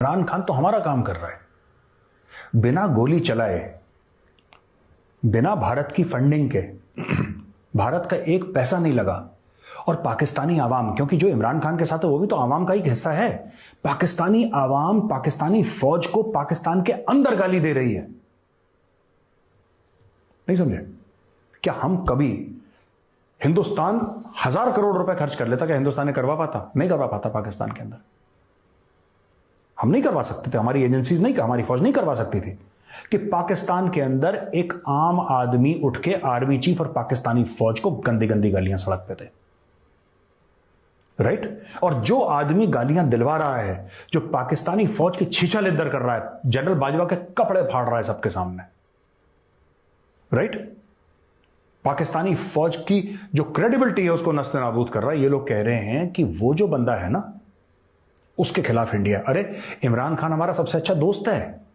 इमरान खान तो हमारा काम कर रहा है, बिना गोली चलाए, बिना भारत की फंडिंग के भारत का एक पैसा नहीं लगा। और पाकिस्तानी आवाम, क्योंकि जो इमरान खान के साथ है वो भी तो आवाम का ही हिस्सा है, पाकिस्तानी आवाम पाकिस्तानी फौज को पाकिस्तान के अंदर गाली दे रही है। नहीं समझे? क्या हम कभी हिंदुस्तान 1000 करोड़ रुपए खर्च कर लेता, क्या हिंदुस्तान ने करवा पाता? नहीं करवा पाता। पाकिस्तान के अंदर हम नहीं करवा सकते थे, हमारी एजेंसीज नहीं, हमारी फौज नहीं करवा सकती थी कि पाकिस्तान के अंदर एक आम आदमी उठ के आर्मी चीफ और पाकिस्तानी फौज को गंदी गंदी गालियां सड़क पे थे। राइट? और जो आदमी गालियां दिलवा रहा है, जो पाकिस्तानी फौज की छीछा लेदर कर रहा है, जनरल बाजवा के कपड़े फाड़ रहा है सबके सामने। राइट? पाकिस्तानी फौज की जो क्रेडिबिलिटी है उसको नस्ते नाबूद कर रहा है। ये लोग कह रहे हैं कि वो जो बंदा है ना, उसके खिलाफ इंडिया। अरे इमरान खान हमारा सबसे अच्छा दोस्त है।